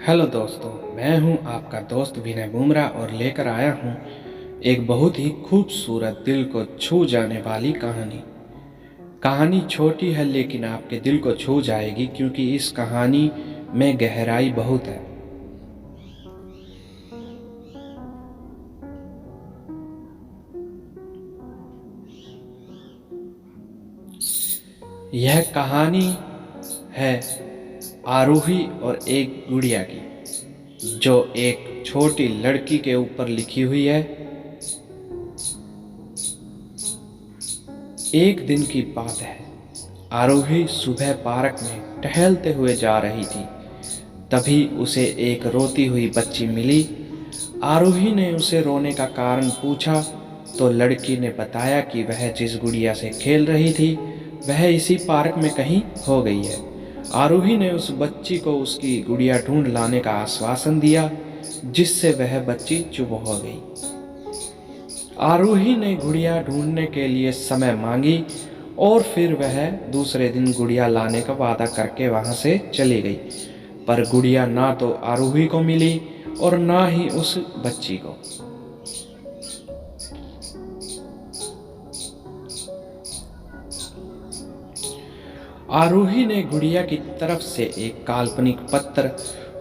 Hello दोस्तों, मैं हूं आपका दोस्त विनय बुमरा और लेकर आया हूं एक बहुत ही खूबसूरत दिल को छू जाने वाली कहानी। कहानी छोटी है लेकिन आपके दिल को छू जाएगी क्योंकि इस कहानी में गहराई बहुत है। यह कहानी है आरोही और एक गुड़िया की, जो एक छोटी लड़की के ऊपर लिखी हुई है। एक दिन की बात है। आरोही सुबह पार्क में टहलते हुए जा रही थी। तभी उसे एक रोती हुई बच्ची मिली। आरोही ने उसे रोने का कारण पूछा तो लड़की ने बताया कि वह जिस गुड़िया से खेल रही थी वह इसी पार्क में कहीं खो गई है। आरोही ने उस बच्ची को उसकी गुड़िया ढूंढ लाने का आश्वासन दिया, जिससे वह बच्ची चुप हो गई। आरोही ने गुड़िया ढूंढने के लिए समय मांगी और फिर वह दूसरे दिन गुड़िया लाने का वादा करके वहां से चली गई। पर गुड़िया ना तो आरोही को मिली और ना ही उस बच्ची को। आरोही ने गुड़िया की तरफ से एक काल्पनिक पत्र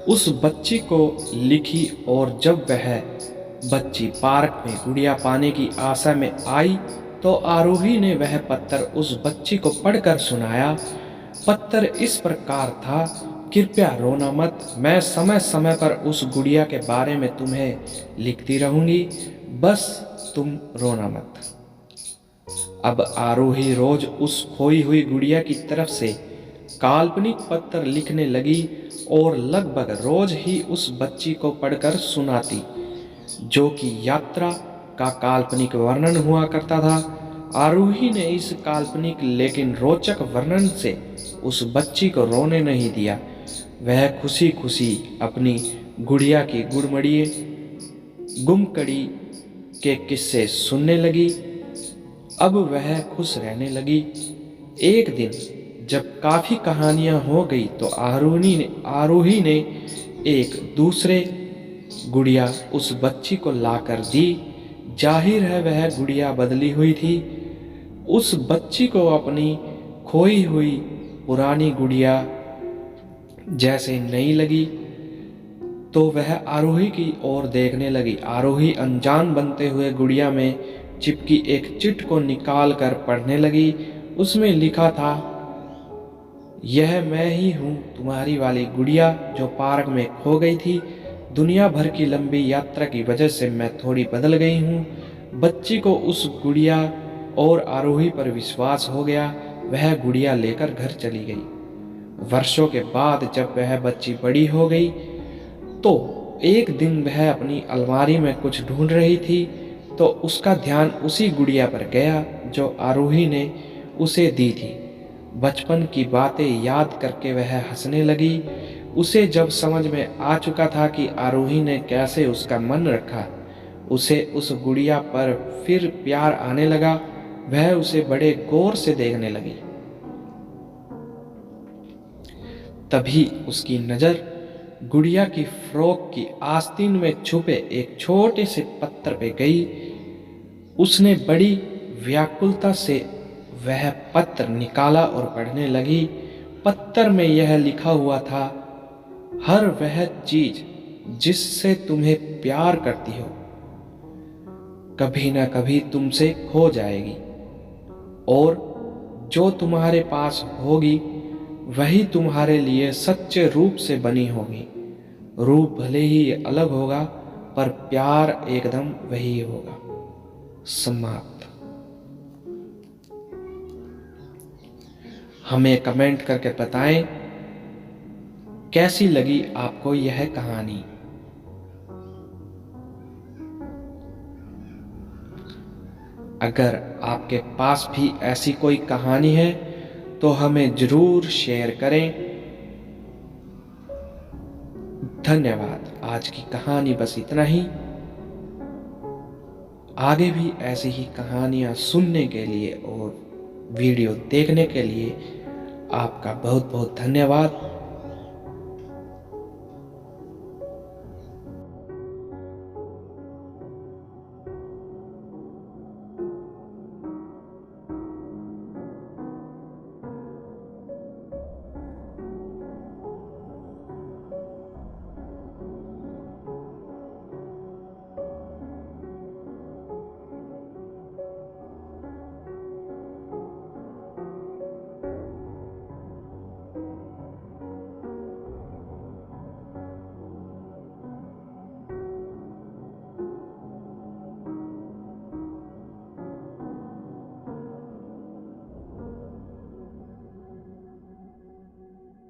उस बच्ची को लिखी और जब वह बच्ची पार्क में गुड़िया पाने की आशा में आई तो आरोही ने वह पत्र उस बच्ची को पढ़कर सुनाया। पत्र इस प्रकार था, कृपया रोना मत, मैं समय समय पर उस गुड़िया के बारे में तुम्हें लिखती रहूंगी, बस तुम रोना मत। अब आरोही रोज उस खोई हुई गुड़िया की तरफ से काल्पनिक पत्र लिखने लगी और लगभग रोज ही उस बच्ची को पढ़कर सुनाती, जो कि यात्रा का काल्पनिक वर्णन हुआ करता था। आरोही ने इस काल्पनिक लेकिन रोचक वर्णन से उस बच्ची को रोने नहीं दिया। वह खुशी खुशी अपनी गुड़िया की गुड़मड़िए गुमकड़ी के किस्से सुनने लगी। अब वह खुश रहने लगी। एक दिन जब काफी कहानियां हो गई तो आरोही ने एक दूसरे गुड़िया उस बच्ची को लाकर दी। जाहिर है वह गुड़िया बदली हुई थी। उस बच्ची को अपनी खोई हुई पुरानी गुड़िया जैसे नई लगी तो वह आरोही की ओर देखने लगी। आरोही अनजान बनते हुए गुड़िया में चिपकी एक चिट को निकाल कर पढ़ने लगी। उसमें लिखा था, यह मैं ही हूँ, तुम्हारी वाली गुड़िया जो पार्क में खो गई थी। दुनिया भर की लंबी यात्रा की वजह से मैं थोड़ी बदल गई हूँ। बच्ची को उस गुड़िया और आरोही पर विश्वास हो गया। वह गुड़िया लेकर घर चली गई। वर्षों के बाद जब वह बच्ची बड़ी हो गई तो एक दिन वह अपनी अलमारी में कुछ ढूंढ रही थी तो उसका ध्यान उसी गुड़िया पर गया जो आरोही ने उसे दी थी। बचपन की बातें याद करके वह हंसने लगी। उसे जब समझ में आ चुका था कि आरोही ने कैसे उसका मन रखा, उसे उस गुड़िया पर फिर प्यार आने लगा। वह उसे बड़े गौर से देखने लगी। तभी उसकी नजर गुड़िया की फ्रॉक की आस्तीन में छुपे एक छोटे से पत्र पे गई। उसने बड़ी व्याकुलता से वह पत्र निकाला और पढ़ने लगी। पत्र में यह लिखा हुआ था, हर वह चीज जिससे तुम्हें प्यार करती हो कभी ना कभी तुमसे खो जाएगी और जो तुम्हारे पास होगी वही तुम्हारे लिए सच्चे रूप से बनी होगी। रूप भले ही अलग होगा पर प्यार एकदम वही होगा। समाप्त। हमें कमेंट करके बताएं कैसी लगी आपको यह कहानी। अगर आपके पास भी ऐसी कोई कहानी है तो हमें जरूर शेयर करें। धन्यवाद। आज की कहानी बस इतना ही। आगे भी ऐसी ही कहानियां सुनने के लिए और वीडियो देखने के लिए आपका बहुत बहुत धन्यवाद।